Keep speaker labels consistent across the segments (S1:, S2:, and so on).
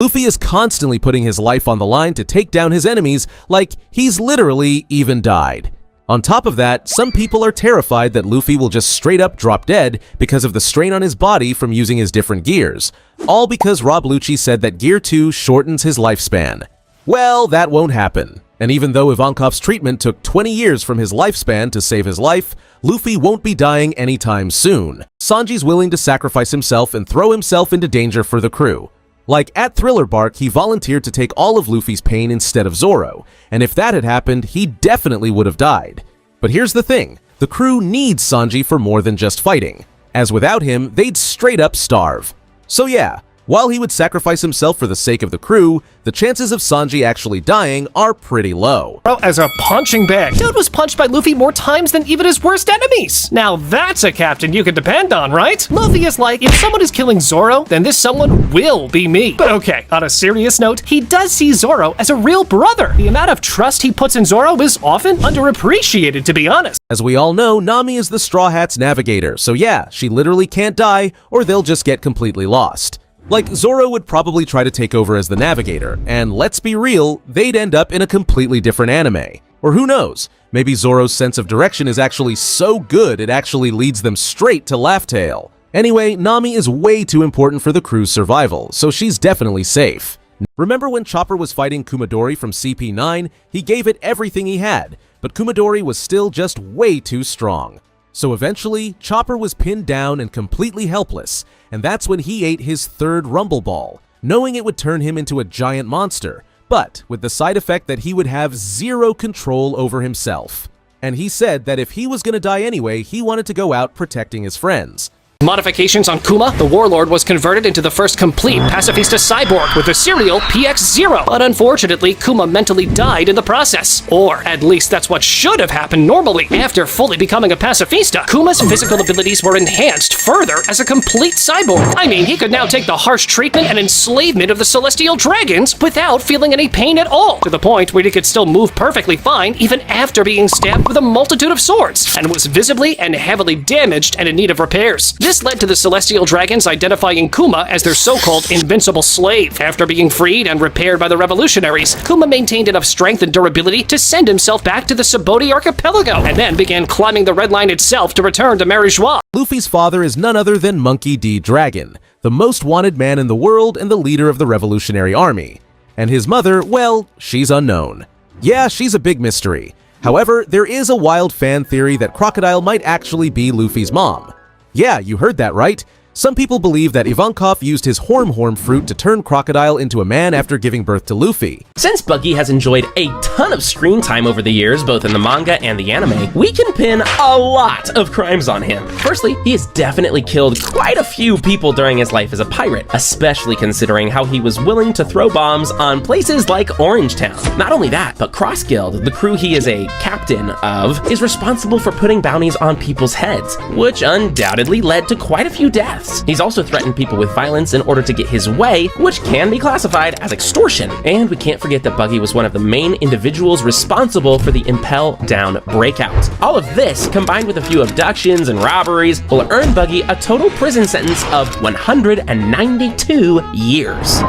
S1: Luffy is constantly putting his life on the line to take down his enemies, like he's literally even died. On top of that, some people are terrified that Luffy will just straight up drop dead because of the strain on his body from using his different gears, all because Rob Lucci said that Gear 2 shortens his lifespan. Well, that won't happen. And even though Ivankov's treatment took 20 years from his lifespan to save his life, Luffy won't be dying anytime soon. Sanji's willing to sacrifice himself and throw himself into danger for the crew. Like at Thriller Bark, he volunteered to take all of Luffy's pain instead of Zoro, and if that had happened, he definitely would have died. But here's the thing, the crew needs Sanji for more than just fighting, as without him, they'd straight up starve. So yeah, while he would sacrifice himself for the sake of the crew, the chances of Sanji actually dying are pretty low.
S2: As a punching bag. Dude was punched by Luffy more times than even his worst enemies. Now that's a captain you can depend on, right? Luffy is like, if someone is killing Zoro, then this someone will be me. But okay, on a serious note, he does see Zoro as a real brother. The amount of trust he puts in Zoro is often underappreciated, to be honest.
S1: As we all know, Nami is the Straw Hat's navigator, so yeah, she literally can't die or they'll just get completely lost. Like, Zoro would probably try to take over as the navigator, and let's be real, they'd end up in a completely different anime. Or who knows, maybe Zoro's sense of direction is actually so good it actually leads them straight to Laugh Tale. Anyway, Nami is way too important for the crew's survival, so she's definitely safe. Remember when Chopper was fighting Kumadori from CP9? He gave it everything he had, but Kumadori was still just way too strong. So eventually, Chopper was pinned down and completely helpless, and that's when he ate his third Rumble Ball, knowing it would turn him into a giant monster, but with the side effect that he would have zero control over himself. And he said that if he was gonna die anyway, he wanted to go out protecting his friends.
S2: Modifications on Kuma, the Warlord was converted into the first complete pacifista cyborg with the serial PX-0. But unfortunately, Kuma mentally died in the process. Or at least that's what should have happened normally. After fully becoming a pacifista, Kuma's physical abilities were enhanced further as a complete cyborg. I mean, he could now take the harsh treatment and enslavement of the celestial dragons without feeling any pain at all, to the point where he could still move perfectly fine even after being stabbed with a multitude of swords, and was visibly and heavily damaged and in need of repairs. This led to the Celestial Dragons identifying Kuma as their so-called invincible slave. After being freed and repaired by the revolutionaries, Kuma maintained enough strength and durability to send himself back to the Subodi Archipelago, and then began climbing the Red Line itself to return to Mary Joie.
S1: Luffy's father is none other than Monkey D. Dragon, the most wanted man in the world and the leader of the Revolutionary Army. And his mother, well, she's unknown. Yeah, she's a big mystery. However, there is a wild fan theory that Crocodile might actually be Luffy's mom. Yeah, you heard that right. Some people believe that Ivankov used his Horm fruit to turn Crocodile into a man after giving birth to Luffy.
S3: Since Buggy has enjoyed a ton of screen time over the years, both in the manga and the anime, we can pin a lot of crimes on him. Firstly, he has definitely killed quite a few people during his life as a pirate, especially considering how he was willing to throw bombs on places like Orangetown. Not only that, but Cross Guild, the crew he is a captain of, is responsible for putting bounties on people's heads, which undoubtedly led to quite a few deaths. He's also threatened people with violence in order to get his way, which can be classified as extortion. And we can't forget that Buggy was one of the main individuals responsible for the Impel Down breakout. All of this, combined with a few abductions and robberies, will earn Buggy a total prison sentence of 192 years.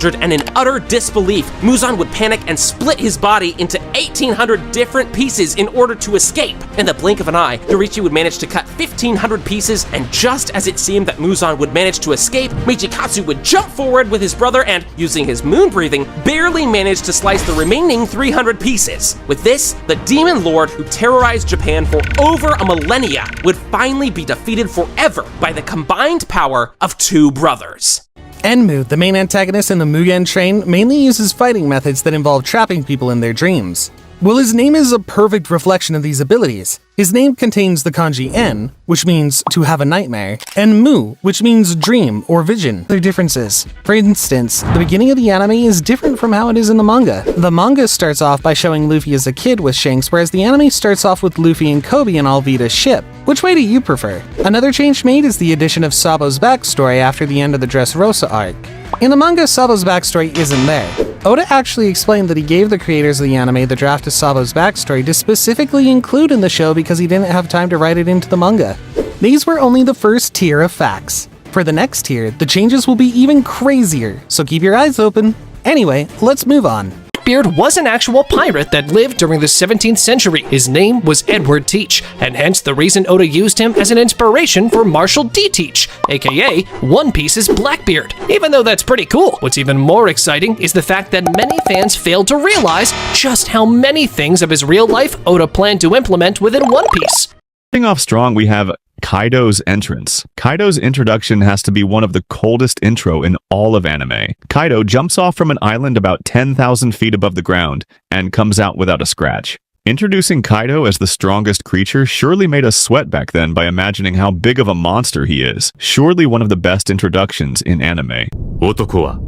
S3: And in utter disbelief, Muzan would panic and split his body into 1,800 different pieces in order to escape. In the blink of an eye, Yorichi would manage to cut 1,500 pieces, and just as it seemed that Muzan would manage to escape, Michikatsu would jump forward with his brother and, using his moon breathing, barely managed to slice the remaining 300 pieces. With this, the Demon Lord who terrorized Japan for over a millennia would finally be defeated forever by the combined power of two brothers.
S4: Enmu, the main antagonist in the Mugen Train, mainly uses fighting methods that involve trapping people in their dreams. Well, his name is a perfect reflection of these abilities. His name contains the kanji En, which means to have a nightmare, and Mu, which means dream or vision. Their differences. For instance, the beginning of the anime is different from how it is in the manga. The manga starts off by showing Luffy as a kid with Shanks, whereas the anime starts off with Luffy and Kobe on Alvida's ship. Which way do you prefer? Another change made is the addition of Sabo's backstory after the end of the Dressrosa arc. In the manga, Sabo's backstory isn't there. Oda actually explained that he gave the creators of the anime the draft of Sabo's backstory to specifically include in the show because he didn't have time to write it into the manga. These were only the first tier of facts. For the next tier, the changes will be even crazier, so keep your eyes open. Anyway, let's move on.
S2: Blackbeard was an actual pirate that lived during the 17th century. His name was Edward Teach, and hence the reason Oda used him as an inspiration for Marshall D. Teach, aka One Piece's Blackbeard. Even though that's pretty cool, what's even more exciting is the fact that many fans failed to realize just how many things of his real life Oda planned to implement within One Piece.
S5: Starting off strong, we have Kaido's entrance. Kaido's introduction has to be one of the coldest intro in all of anime. Kaido jumps off from an island about 10,000 feet above the ground and comes out without a scratch. Introducing Kaido as the strongest creature surely made us sweat back then by imagining how big of a monster he is. Surely one of the best introductions in anime.
S6: 男は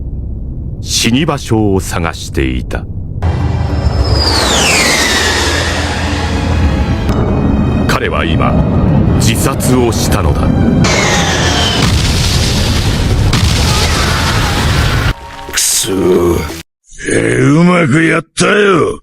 S6: 死に場所を探していた。彼は今自殺をしたのだ。
S7: くそー、うまくやったよ。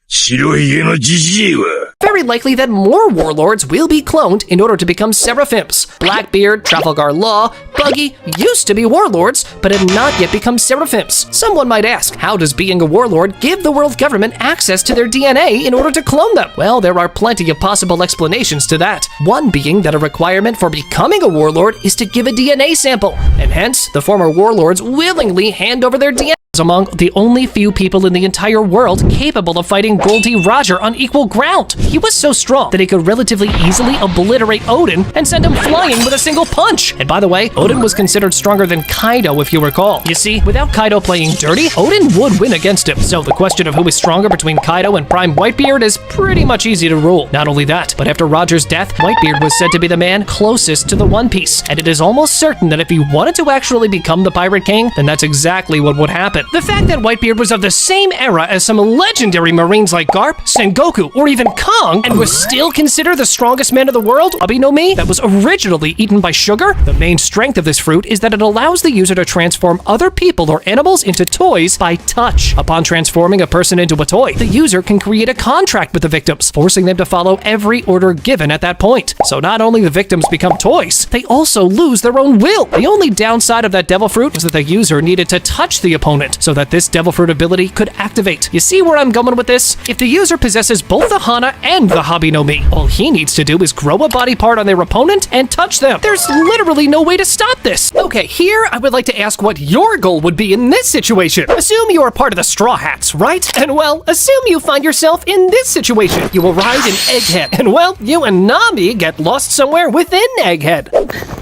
S7: 白ひげのじじいは。
S2: Very likely that more warlords will be cloned in order to become seraphims. Blackbeard, Trafalgar Law, Buggy used to be warlords, but had not yet become seraphims. Someone might ask, how does being a warlord give the world government access to their DNA in order to clone them? Well, there are plenty of possible explanations to that. One being that a requirement for becoming a warlord is to give a DNA sample, and hence, the former warlords willingly hand over their DNA. Among the only few people in the entire world capable of fighting Goldie Roger on equal ground. He was so strong that he could relatively easily obliterate Odin and send him flying with a single punch. And by the way, Odin was considered stronger than Kaido, if you recall. You see, without Kaido playing dirty, Odin would win against him. So the question of who is stronger between Kaido and Prime Whitebeard is pretty much easy to rule. Not only that, but after Roger's death, Whitebeard was said to be the man closest to the One Piece. And it is almost certain that if he wanted to actually become the Pirate King, then that's exactly what would happen. The fact that Whitebeard was of the same era as some legendary marines like Garp, Sengoku, or even Kong, and was still considered the strongest man of the world, Abi no Mi, that was originally eaten by sugar. The main strength of this fruit is that it allows the user to transform other people or animals into toys by touch. Upon transforming a person into a toy, the user can create a contract with the victims, forcing them to follow every order given at that point. So not only the victims become toys, they also lose their own will. The only downside of that devil fruit was that the user needed to touch the opponent so that this devil fruit ability could activate. You see where I'm going with this? If the user possesses both the Hana and the Hobby no Mi, all he needs to do is grow a body part on their opponent and touch them. There's literally no way to stop this. Okay, here I would like to ask what your goal would be in this situation. Assume you are part of the Straw Hats, right? And well, assume you find yourself in this situation. You arrive in Egghead, and well, you and Nami get lost somewhere within Egghead.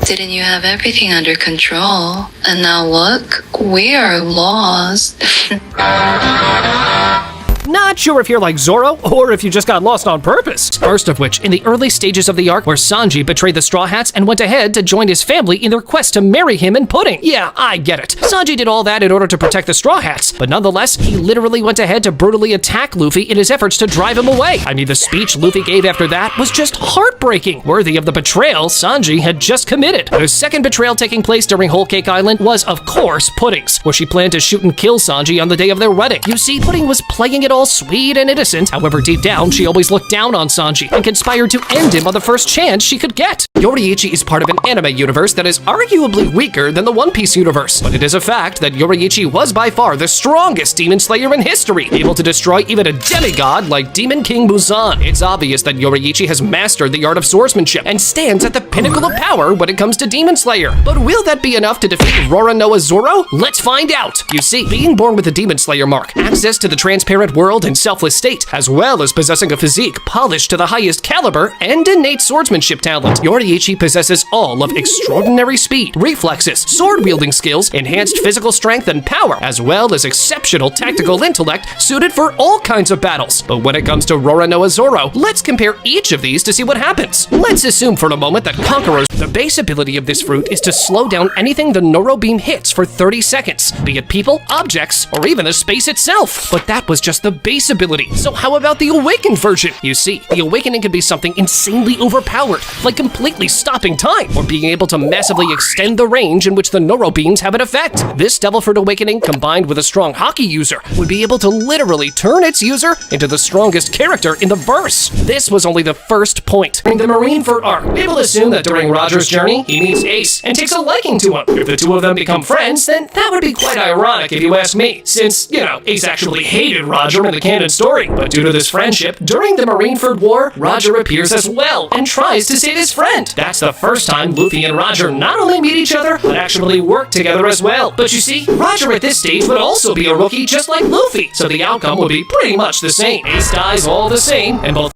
S8: Didn't you have everything under control? And now look, we are lost.
S2: Not sure if you're like Zoro, or if you just got lost on purpose. First of which, in the early stages of the arc where Sanji betrayed the Straw Hats and went ahead to join his family in their quest to marry him and Pudding. Yeah, I get it. Sanji did all that in order to protect the Straw Hats, but nonetheless, he literally went ahead to brutally attack Luffy in his efforts to drive him away. I mean, the speech Luffy gave after that was just heartbreaking, worthy of the betrayal Sanji had just committed. The second betrayal taking place during Whole Cake Island was, of course, Pudding's, where she planned to shoot and kill Sanji on the day of their wedding. You see, Pudding was playing it all sweet and innocent. However, deep down, she always looked down on Sanji and conspired to end him on the first chance she could get. Yoriichi is part of an anime universe that is arguably weaker than the One Piece universe, but it is a fact that Yoriichi was by far the strongest demon slayer in history, able to destroy even a demigod like Demon King Muzan. It's obvious that Yoriichi has mastered the art of swordsmanship and stands at the pinnacle of power when it comes to demon slayer. But will that be enough to defeat Roronoa Zoro? Let's find out! You see, being born with a demon slayer mark, access to the transparent world and selfless state, as well as possessing a physique polished to the highest caliber and innate swordsmanship talent, Yoriichi possesses all of extraordinary speed, reflexes, sword-wielding skills, enhanced physical strength and power, as well as exceptional tactical intellect suited for all kinds of battles. But when it comes to Roronoa Zoro, let's compare each of these to see what happens. Let's assume for a moment that Conqueror's the base ability of this fruit is to slow down anything the Noro Beam hits for 30 seconds, be it people, objects, or even the space itself. But that was just the base ability. So how about the awakened version? You see, the awakening can be something insanely overpowered, like completely stopping time, or being able to massively extend the range in which the Neuro Beams have an effect. This Devil Fruit Awakening, combined with a strong hockey user, would be able to literally turn its user into the strongest character in the verse. This was only the first point. During the Marineford arc, we will assume that during Roger's journey, he meets Ace and takes a liking to him. If the two of them become friends, then that would be quite ironic if you ask me, since, you know, Ace actually hated Roger in the canon story. But due to this friendship, during the Marineford War, Roger appears as well and tries to save his friend. That's the first time Luffy and Roger not only meet each other, but actually work together as well. But you see, Roger at this stage would also be a rookie just like Luffy, so the outcome would be pretty much the same. Ace dies all the same, and both